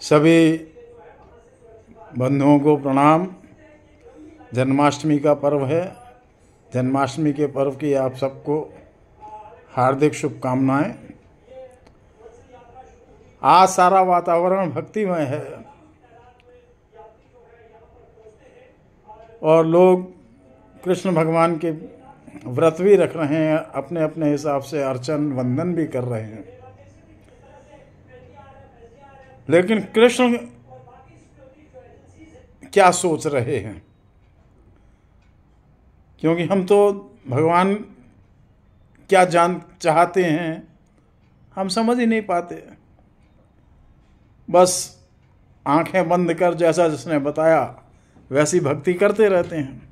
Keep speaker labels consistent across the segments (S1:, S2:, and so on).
S1: सभी बंधुओं को प्रणाम। जन्माष्टमी का पर्व है। जन्माष्टमी के पर्व की आप सबको हार्दिक शुभकामनाएं। आज सारा वातावरण भक्तिमय है और लोग कृष्ण भगवान के व्रत भी रख रहे हैं, अपने अपने हिसाब से अर्चन वंदन भी कर रहे हैं। लेकिन कृष्ण क्या सोच रहे हैं, क्योंकि हम तो भगवान क्या जान चाहते हैं हम समझ ही नहीं पाते। बस आंखें बंद कर जैसा जिसने बताया वैसी भक्ति करते रहते हैं।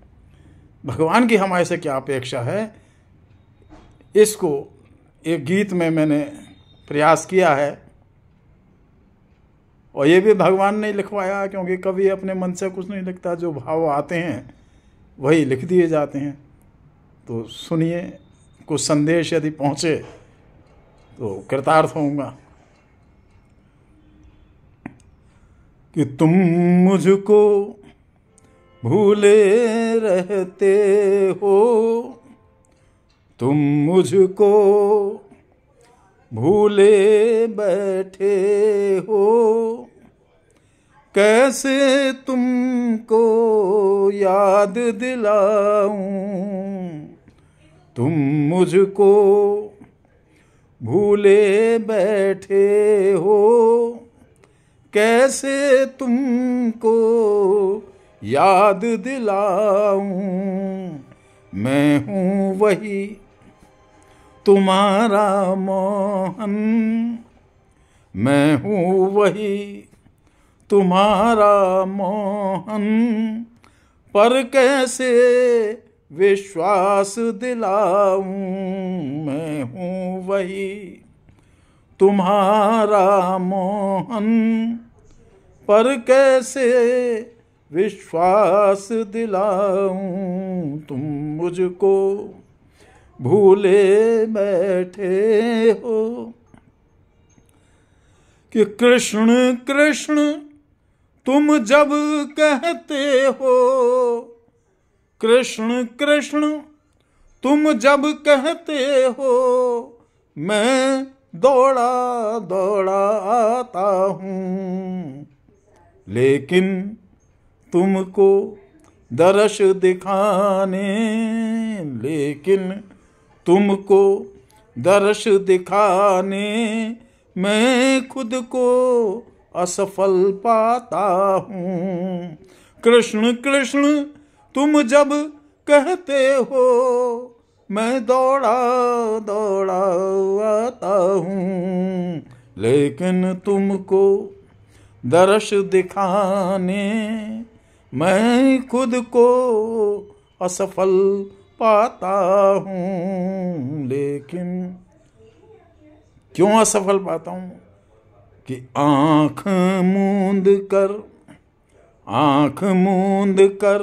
S1: भगवान की हमारे से क्या अपेक्षा है, इसको एक गीत में मैंने प्रयास किया है। और ये भी भगवान ने लिखवाया, क्योंकि कभी अपने मन से कुछ नहीं लिखता, जो भाव आते हैं वही लिख दिए जाते हैं। तो सुनिए, कुछ संदेश यदि पहुँचे तो कृतार्थ होऊंगा। कि तुम मुझको भूले रहते हो, तुम मुझको भूले बैठे हो, कैसे तुमको याद दिलाऊं, तुम मुझको भूले बैठे हो, कैसे तुमको याद दिलाऊं। मैं हूँ वही तुम्हारा मोहन, मैं हूँ वही तुम्हारा मोहन, पर कैसे विश्वास दिलाऊं। मैं हूँ वही तुम्हारा मोहन, पर कैसे विश्वास दिलाऊं। तुम मुझको भूले बैठे हो। कि कृष्ण कृष्ण तुम जब कहते हो, कृष्ण कृष्ण तुम जब कहते हो, मैं दौड़ा दौड़ा आता हूँ। लेकिन तुमको दर्श दिखाने, लेकिन तुमको दर्श दिखाने मैं खुद को असफल पाता हूँ। कृष्ण कृष्ण तुम जब कहते हो, मैं दौड़ा दौड़ा आता हूँ। लेकिन तुमको दर्श दिखाने मैं खुद को असफल पाता हूँ। लेकिन क्यों असफल पाता हूँ? कि आँख मूंद कर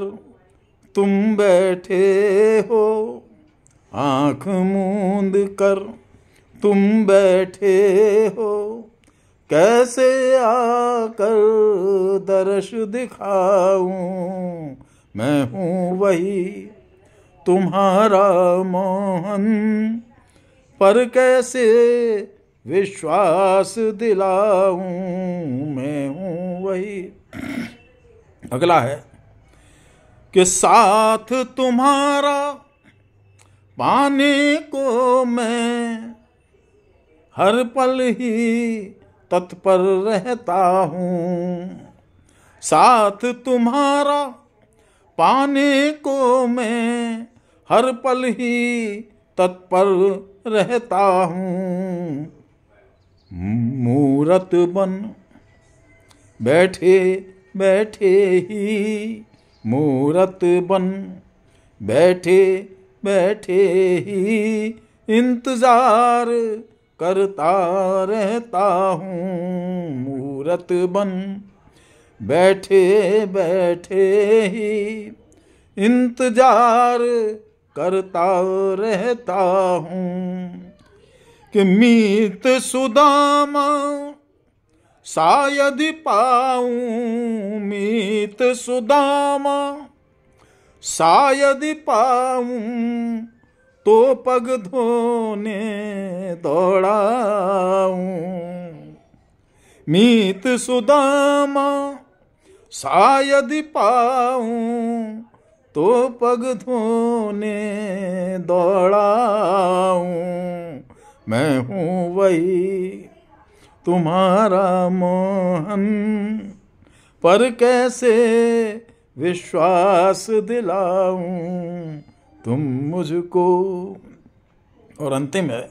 S1: तुम बैठे हो, आँख मूंद कर तुम बैठे हो, कैसे आकर दर्श दिखाऊं। मैं हूँ वही तुम्हारा मोहन, पर कैसे विश्वास दिलाऊं। मैं हूँ वही। अगला है कि साथ तुम्हारा पाने को मैं हर पल ही तत्पर रहता हूँ। साथ तुम्हारा पाने को मैं हर पल ही तत्पर रहता हूँ। मूरत बन बैठे बैठे ही, मूरत बन बैठे बैठे ही इंतजार करता रहता हूँ। मूरत बन बैठे बैठे ही इंतजार करता रहता हूँ। कि मीत सुदामा शायद पाऊं मीत सुदामा, शायद पाऊं तो पग धोने दौड़ाऊं। मीत सुदामा शायद पाऊं तो पग धोने दौड़ाऊं। मैं हूँ वही तुम्हारा मोहन, पर कैसे विश्वास दिलाऊं तुम मुझको। और अंतिम है,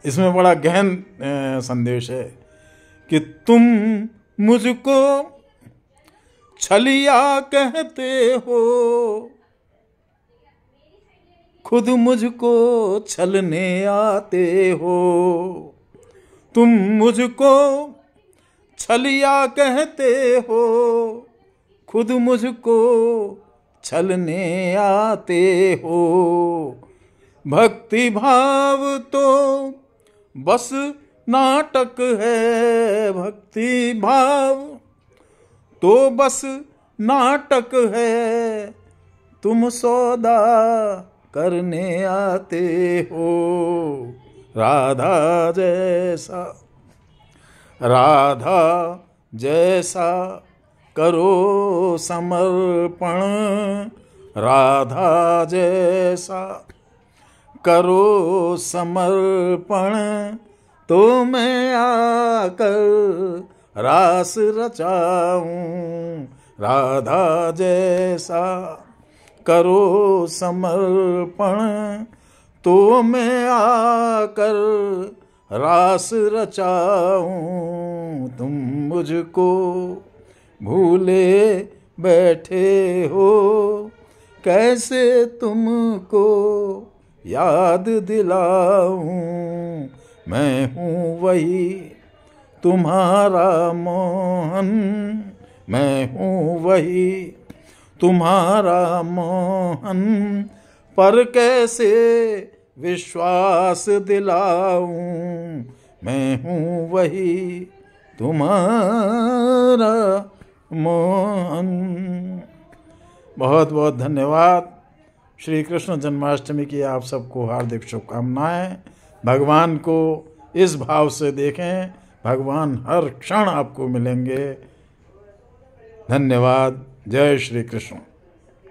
S1: इसमें बड़ा गहन संदेश है कि तुम मुझको छलिया कहते हो, खुद मुझको छलने आते हो। तुम मुझको छलिया कहते हो, खुद मुझको छलने आते हो। भक्ति भाव तो बस नाटक है, भक्ति भाव तो बस नाटक है। तुम सौदा करने आते हो, राधा जैसा, राधा जैसा करो समर्पण, राधा जैसा करो समर्पण। तो मैं आकर रास रचाऊं, राधा जैसा करो समर्पण। तो मैं आकर रास रचाऊं। तुम मुझको भूले बैठे हो, कैसे तुमको याद दिलाऊं। मैं हूँ वही तुम्हारा मोहन, मैं हूँ वही तुम्हारा मोहन, पर कैसे विश्वास दिलाऊं। मैं हूँ वही तुम्हारा मोहन। बहुत बहुत धन्यवाद। श्री कृष्ण जन्माष्टमी की आप सबको हार्दिक शुभकामनाएं। भगवान को इस भाव से देखें, भगवान हर क्षण आपको मिलेंगे। धन्यवाद। जय श्री कृष्ण।